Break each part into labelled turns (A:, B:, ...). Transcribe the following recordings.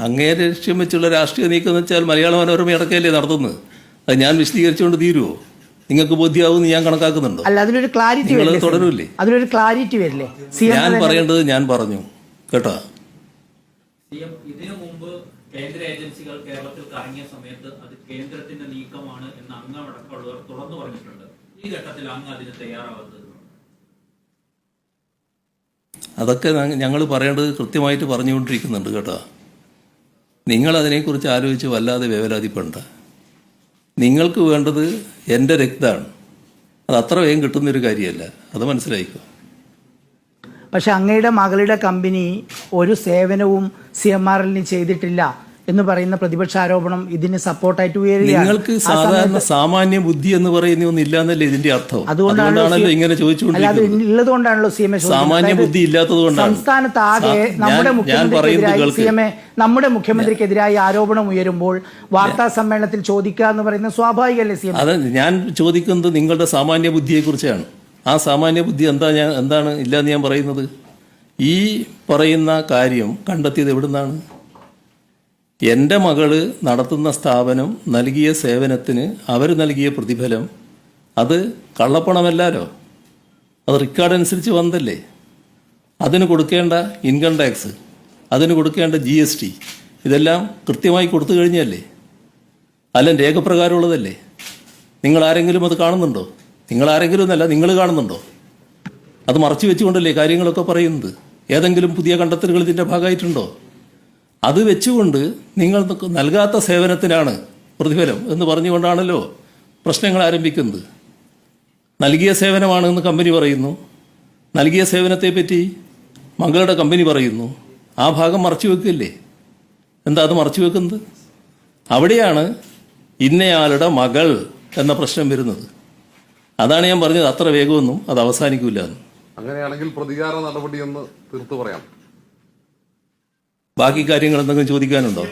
A: അങ്ങേരെ ലക്ഷ്യം വെച്ചുള്ള രാഷ്ട്രീയ നീക്കം എന്ന് വെച്ചാൽ മലയാള മനോരമ അടക്കമല്ലേ നടത്തുന്നത്. അത് ഞാൻ വിശദീകരിച്ചുകൊണ്ട് തീരുമോ? നിങ്ങൾക്ക് ബോധ്യമാവും ഞാൻ കണക്കാക്കുന്നുണ്ടോ?
B: അല്ല, അതിലൊരു ക്ലാരിറ്റി
A: തുടരൂല്ലേ?
B: അതിലൊരു ക്ലാരിറ്റി വരില്ലേ?
A: ഞാൻ പറയേണ്ടത് ഞാൻ പറഞ്ഞു കേട്ടോ.
C: ഇതിനു മുമ്പ് കേന്ദ്ര ഏജൻസികൾ കേരളത്തിൽ കറങ്ങിയ സമയത്ത് അത് കേന്ദ്രത്തിന്റെ നീക്കമാണ് എന്ന് അങ്ങ് അടക്കമുള്ളവർ തുറന്നു പറഞ്ഞിട്ടുണ്ട്. ഈ ഘട്ടത്തിൽ അങ്ങ് അതിന് തയ്യാറാവുന്നത്?
A: അതൊക്കെ ഞങ്ങൾ പറയേണ്ടത് കൃത്യമായിട്ട് പറഞ്ഞുകൊണ്ടിരിക്കുന്നുണ്ട് കേട്ടോ. നിങ്ങൾ അതിനെക്കുറിച്ച് ആലോചിച്ച് വല്ലാതെ വേവലാതിപ്പെടണ്ട. നിങ്ങൾക്ക് വേണ്ടത് എൻ്റെ രക്തമാണ്. അത് അത്ര വേഗം കിട്ടുന്നൊരു കാര്യമല്ല, അത് മനസ്സിലായിക്കോ.
B: പക്ഷെ അങ്ങയുടെ മകളുടെ കമ്പനി ഒരു സേവനവും CMRL ചെയ്തിട്ടില്ല എന്ന് പറയുന്ന പ്രതിപക്ഷ ആരോപണം ഇതിന് സപ്പോർട്ടായിട്ട് ഉയരുകയാണ്.
A: നിങ്ങൾക്ക് സാധാരണ സാമാന്യ ബുദ്ധി എന്ന് പറയുന്ന ഒന്നില്ല എന്നല്ലേ ഇതിന്റെ അർത്ഥം? അതുകൊണ്ടാണല്ലോ ഇങ്ങനെ
B: ചോദിച്ചുകൊണ്ടിരിക്കുന്നത്.
A: സാമാന്യ ബുദ്ധി ഇല്ലാത്തത് കൊണ്ടാണ്
B: സംസ്ഥാനത്ത് ആകെ നമ്മുടെ മുഖ്യമന്ത്രിക്കെതിരായി ആരോപണം ഉയരുമ്പോൾ വാർത്താ സമ്മേളനത്തിൽ ചോദിക്കുക എന്ന് പറയുന്നത് സ്വാഭാവികമല്ലേ?
A: അത് ഞാൻ ചോദിക്കുന്നത് നിങ്ങളുടെ സാമാന്യ ബുദ്ധിയെ കുറിച്ചാണ്. ആ സാമാന്യ ബുദ്ധി എന്താണ് ഇല്ലാന്ന് ഞാൻ പറയുന്നത്? ഈ പറയുന്ന കാര്യം കണ്ടെത്തിയത് എവിടുന്നാണ്? എൻ്റെ മകള് നടത്തുന്ന സ്ഥാപനം നൽകിയ സേവനത്തിന് അവർ നൽകിയ പ്രതിഫലം അത് കള്ളപ്പണമല്ലാലോ, അത് റെക്കോർഡ് അനുസരിച്ച് വന്നതല്ലേ. അതിന് കൊടുക്കേണ്ട ഇൻകം ടാക്സ്, അതിന് കൊടുക്കേണ്ട GST ഇതെല്ലാം കൃത്യമായി കൊടുത്തു കഴിഞ്ഞല്ലേ? അല്ല രേഖപ്രകാരമുള്ളതല്ലേ? നിങ്ങൾ ആരെങ്കിലും അത് കാണുന്നുണ്ടോ? നിങ്ങൾ ആരെങ്കിലും എന്നല്ല, നിങ്ങൾ കാണുന്നുണ്ടോ? അത് മറച്ചു വെച്ചുകൊണ്ടല്ലേ കാര്യങ്ങളൊക്കെ പറയുന്നത്. ഏതെങ്കിലും പുതിയ കണ്ടെത്തലുകൾ ഇതിൻ്റെ ഭാഗമായിട്ടുണ്ടോ? അത് വെച്ചുകൊണ്ട് നിങ്ങൾ നൽകാത്ത സേവനത്തിനാണ് പ്രതിഫലം എന്ന് പറഞ്ഞുകൊണ്ടാണല്ലോ പ്രശ്നങ്ങൾ ആരംഭിക്കുന്നത്. നൽകിയ സേവനമാണെന്ന് കമ്പനി പറയുന്നു, നൽകിയ സേവനത്തെപ്പറ്റി മകളുടെ കമ്പനി പറയുന്നു. ആ ഭാഗം മറച്ചു വെക്കില്ലേ? എന്താ അത് മറച്ചു വെക്കുന്നത്? അവിടെയാണ് ഇന്നയാളുടെ മകൾ എന്ന പ്രശ്നം വരുന്നത്. അതാണ് ഞാൻ പറഞ്ഞത്, അത്ര വേഗമൊന്നും അത് അവസാനിക്കില്ല എന്ന്.
D: അങ്ങനെയാണെങ്കിൽ പ്രതികാര നടപടിയെന്ന് തീർത്തു പറയാം.
A: ബാക്കി കാര്യങ്ങൾ എന്തെങ്കിലും ചോദിക്കാനുണ്ടോ?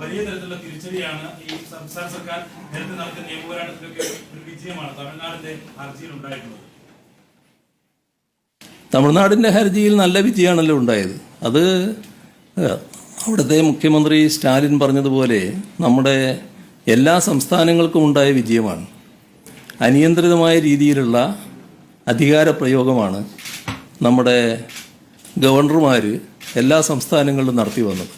E: വലിയ തരത്തിലുള്ള തിരിച്ചടിയാണ് ഈ സംസ്ഥാന സർക്കാർ നേരത്തെ നടത്തിയ നിയമപോരാട്ടത്തിലൊക്കെ ഒരു വിജയമാണ് തമിഴ്നാടിന്റെ ഹർജിയിൽ ഉണ്ടായിട്ടുള്ളത്.
A: തമിഴ്നാടിൻ്റെ ഹർജിയിൽ നല്ല വിജയമാണല്ലോ ഉണ്ടായത്. അത് അവിടുത്തെ മുഖ്യമന്ത്രി സ്റ്റാലിൻ പറഞ്ഞതുപോലെ നമ്മുടെ എല്ലാ സംസ്ഥാനങ്ങൾക്കും ഉണ്ടായ വിജയമാണ്. അനിയന്ത്രിതമായ രീതിയിലുള്ള അധികാര പ്രയോഗമാണ് നമ്മുടെ ഗവർണർമാർ എല്ലാ സംസ്ഥാനങ്ങളിലും നടത്തി വന്നത്.